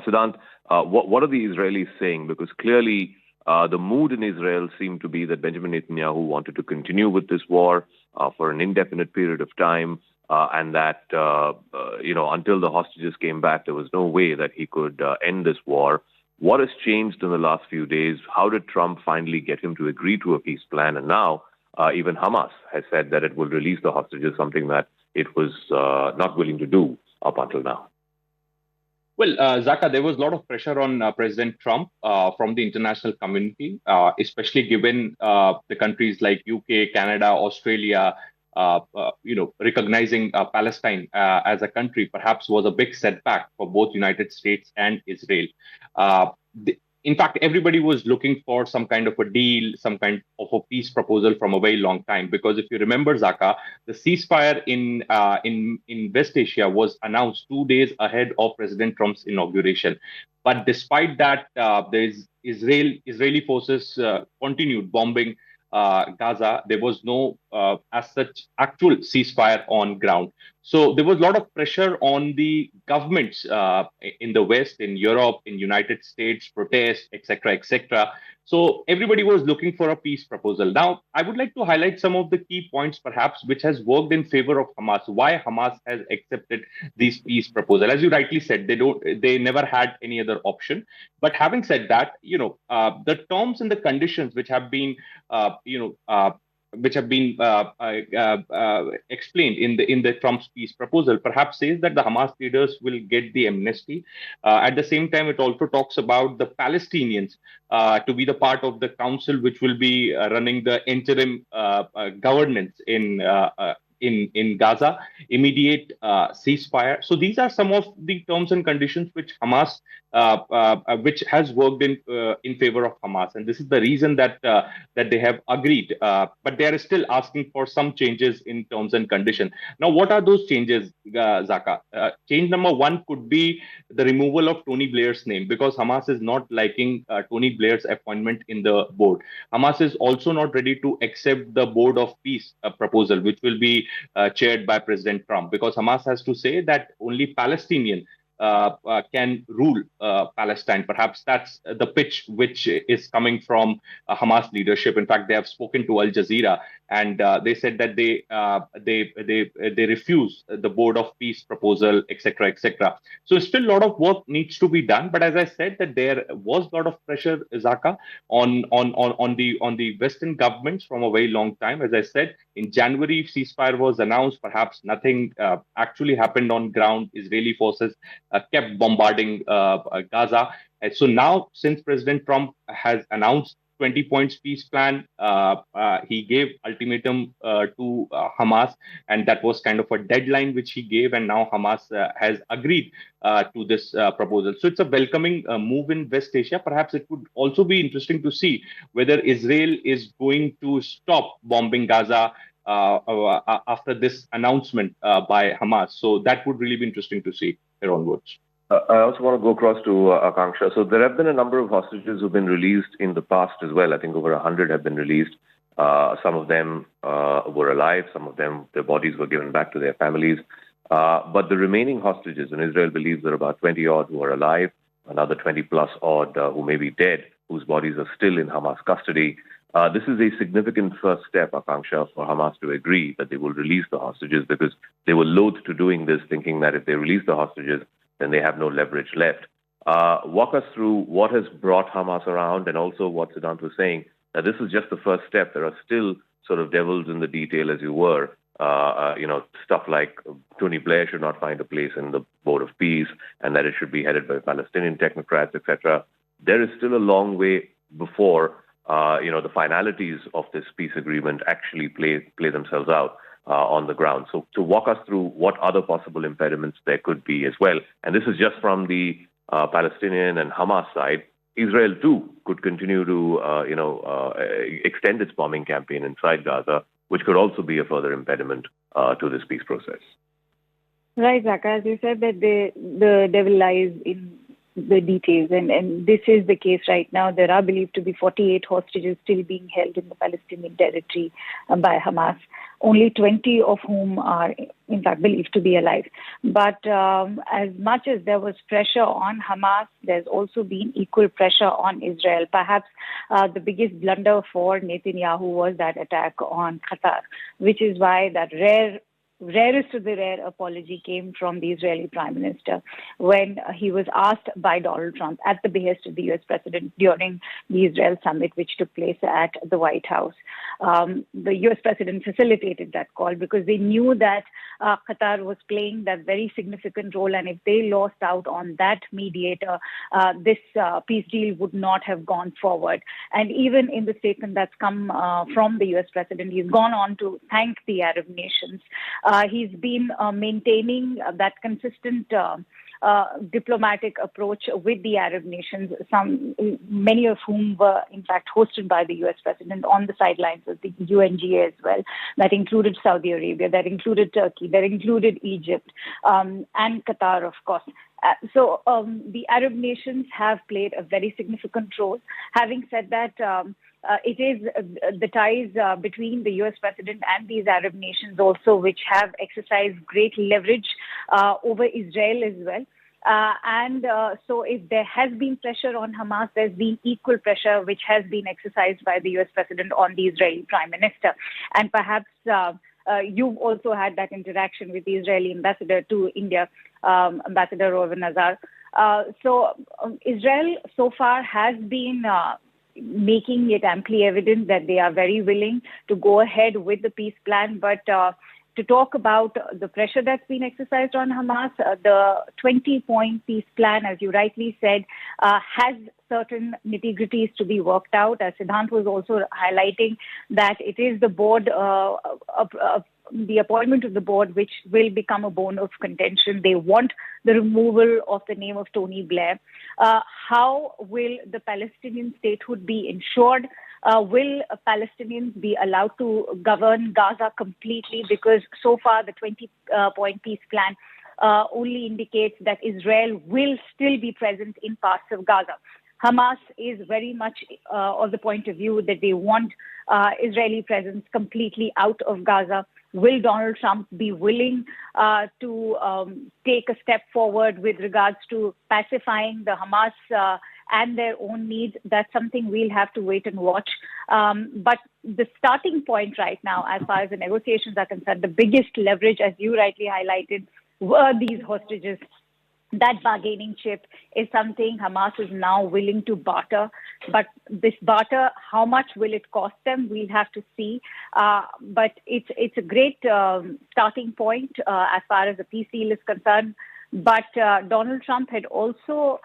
Siddhant, what are the Israelis saying? Because clearly the mood in Israel seemed to be that Benjamin Netanyahu wanted to continue with this war for an indefinite period of time, and that until the hostages came back, there was no way that he could end this war. What has changed in the last few days? How did Trump finally get him to agree to a peace plan? And now even Hamas has said that it will release the hostages, something that it was not willing to do up until now. Well, Zaka, there was a lot of pressure on President Trump from the international community, especially given the countries like UK, Canada, Australia, recognizing Palestine as a country perhaps was a big setback for both United States and Israel. In fact, everybody was looking for some kind of a deal, some kind of a peace proposal from a very long time. Because if you remember, Zaka, the ceasefire in West Asia was announced 2 days ahead of President Trump's inauguration. But despite that, Israeli forces continued bombing Gaza. There was no, as such, actual ceasefire on ground. So there was a lot of pressure on the governments in the West, in Europe, in United States, protests, etc., etc. So everybody was looking for a peace proposal. Now, I would like to highlight some of the key points, perhaps, which has worked in favor of Hamas. Why Hamas has accepted this peace proposal? As you rightly said, they never had any other option. But having said that, the terms and the conditions which have been, explained in the Trump's peace proposal, perhaps says that the Hamas leaders will get the amnesty. At the same time, it also talks about the Palestinians to be the part of the council which will be running the interim governance in Gaza, immediate ceasefire. So these are some of the terms and conditions which Hamas, which has worked in favor of Hamas, and this is the reason that they have agreed. But they are still asking for some changes in terms and conditions. Now, what are those changes, Zaka? Change number one could be the removal of Tony Blair's name, because Hamas is not liking Tony Blair's appointment in the board. Hamas is also not ready to accept the Board of Peace proposal, which will be chaired by President Trump, because Hamas has to say that only Palestinian can rule Palestine. Perhaps that's the pitch which is coming from Hamas leadership. In fact, they have spoken to Al Jazeera, and they said that they refuse the Board of Peace proposal, etc., etc. So still a lot of work needs to be done. But as I said, that there was a lot of pressure, Zaka, on the Western governments from a very long time. As I said, in January, ceasefire was announced. Perhaps nothing actually happened on ground. Israeli forces kept bombarding Gaza. And so now, since President Trump has announced 20 points peace plan, he gave ultimatum to Hamas, and that was kind of a deadline which he gave, and now Hamas has agreed to this proposal. So it's a welcoming move in West Asia. Perhaps it would also be interesting to see whether Israel is going to stop bombing Gaza after this announcement by Hamas. So that would really be interesting to see here onwards. I also want to go across to Akanksha. So there have been a number of hostages who've been released in the past as well. I think over 100 have been released. Some of them were alive. Some of them, their bodies were given back to their families. But the remaining hostages, and Israel believes there are about 20 odd who are alive, another 20 plus odd who may be dead, whose bodies are still in Hamas custody. This is a significant first step, Akanksha, for Hamas to agree that they will release the hostages, because they were loath to doing this, thinking that if they release the hostages, then they have no leverage left. Walk us through what has brought Hamas around, and also what Siddhant was saying, that this is just the first step. There are still sort of devils in the detail, as you were. Stuff like Tony Blair should not find a place in the Board of Peace, and that it should be headed by Palestinian technocrats, etc. There is still a long way before the finalities of this peace agreement actually play themselves out on the ground. So to walk us through what other possible impediments there could be as well. And this is just from the Palestinian and Hamas side. Israel too could continue to extend its bombing campaign inside Gaza, which could also be a further impediment to this peace process. Right, Zaka. As you said, that the devil lies in the details. And this is the case right now. There are believed to be 48 hostages still being held in the Palestinian territory by Hamas, only 20 of whom are, in fact, believed to be alive. But as much as there was pressure on Hamas, there's also been equal pressure on Israel. Perhaps the biggest blunder for Netanyahu was that attack on Qatar, which is why that rarest of the rare apology came from the Israeli Prime Minister when he was asked by Donald Trump at the behest of the U.S. President during the Israel summit, which took place at the White House. The U.S. President facilitated that call because they knew that Qatar was playing that very significant role, and if they lost out on that mediator, this peace deal would not have gone forward. And even in the statement that's come from the U.S. President, he's gone on to thank the Arab nations. He's been maintaining that consistent diplomatic approach with the Arab nations, many of whom were in fact hosted by the U.S. President on the sidelines of the UNGA as well. That included Saudi Arabia, that included Turkey, that included Egypt, and Qatar, of course. So the Arab nations have played a very significant role. Having said that, it is the ties between the U.S. President and these Arab nations also which have exercised great leverage over Israel as well. So if there has been pressure on Hamas, there's been equal pressure which has been exercised by the U.S. President on the Israeli Prime Minister. And perhaps you've also had that interaction with the Israeli ambassador to India, Ambassador Rowan Nazar. So Israel so far has been making it amply evident that they are very willing to go ahead with the peace plan. But to talk about the pressure that's been exercised on Hamas, the 20-point peace plan, as you rightly said, has certain nitty-gritties to be worked out. As Siddhant was also highlighting, that it is the board, the appointment of the board, which will become a bone of contention. They want the removal of the name of Tony Blair. How will the Palestinian statehood be ensured? Will Palestinians be allowed to govern Gaza completely? Because so far the 20-point peace plan only indicates that Israel will still be present in parts of Gaza. Hamas is very much of the point of view that they want Israeli presence completely out of Gaza. Will Donald Trump be willing to take a step forward with regards to pacifying the Hamas and their own needs? That's something we'll have to wait and watch. But the starting point right now, as far as the negotiations are concerned, the biggest leverage, as you rightly highlighted, were these hostages. That bargaining chip is something Hamas is now willing to barter. But this barter, how much will it cost them? We'll have to see. But it's a great starting point as far as the peace deal is concerned. But Donald Trump had also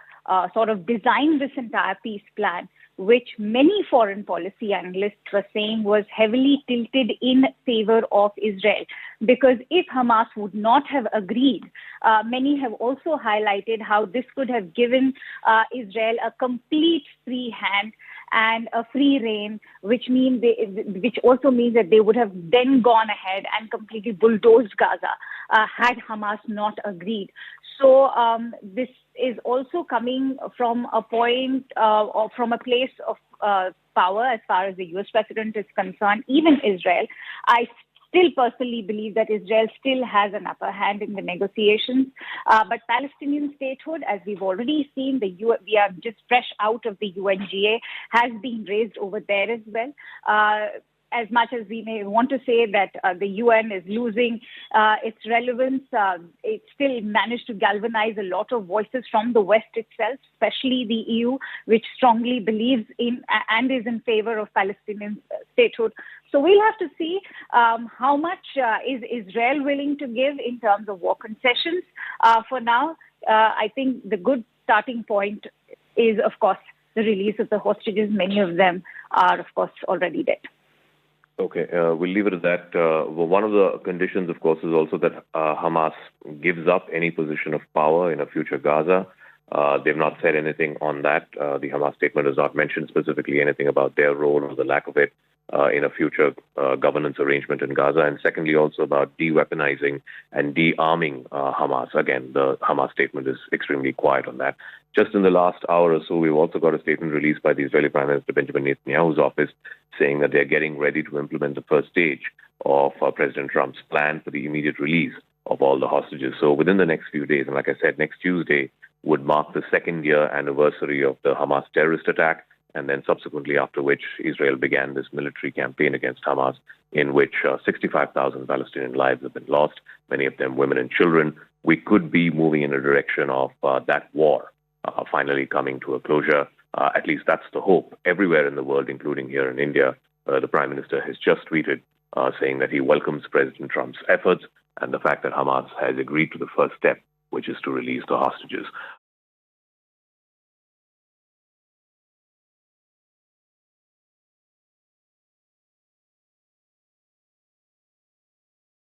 sort of designed this entire peace plan, which many foreign policy analysts were saying was heavily tilted in favor of Israel. Because if Hamas would not have agreed, many have also highlighted how this could have given Israel a complete free hand and a free reign, which also means that they would have then gone ahead and completely bulldozed Gaza had Hamas not agreed. So this is also coming from a point or from a place of power as far as the U.S. President is concerned, even Israel. I still personally believe that Israel still has an upper hand in the negotiations. But Palestinian statehood, as we've already seen, we are just fresh out of the UNGA, has been raised over there as well. As much as we may want to say that the UN is losing its relevance, it still managed to galvanize a lot of voices from the West itself, especially the EU, which strongly believes in and is in favor of Palestinian statehood. So we'll have to see how much is Israel willing to give in terms of war concessions. For now, I think the good starting point is, of course, the release of the hostages. Many of them are, of course, already dead. Okay, we'll leave it at that. One of the conditions, of course, is also that Hamas gives up any position of power in a future Gaza. They've not said anything on that. The Hamas statement does not mention specifically anything about their role or the lack of it in a future governance arrangement in Gaza. And secondly, also about de-weaponizing and de-arming Hamas. Again, the Hamas statement is extremely quiet on that. Just in the last hour or so, we've also got a statement released by the Israeli Prime Minister Benjamin Netanyahu's office saying that they're getting ready to implement the first stage of President Trump's plan for the immediate release of all the hostages. So within the next few days, and like I said, next Tuesday would mark the second-year anniversary of the Hamas terrorist attack, and then subsequently after which Israel began this military campaign against Hamas, in which 65,000 Palestinian lives have been lost, many of them women and children. We could be moving in a direction of that war finally coming to a closure. At least that's the hope. Everywhere in the world, including here in India, the Prime Minister has just tweeted saying that he welcomes President Trump's efforts and the fact that Hamas has agreed to the first step, which is to release the hostages.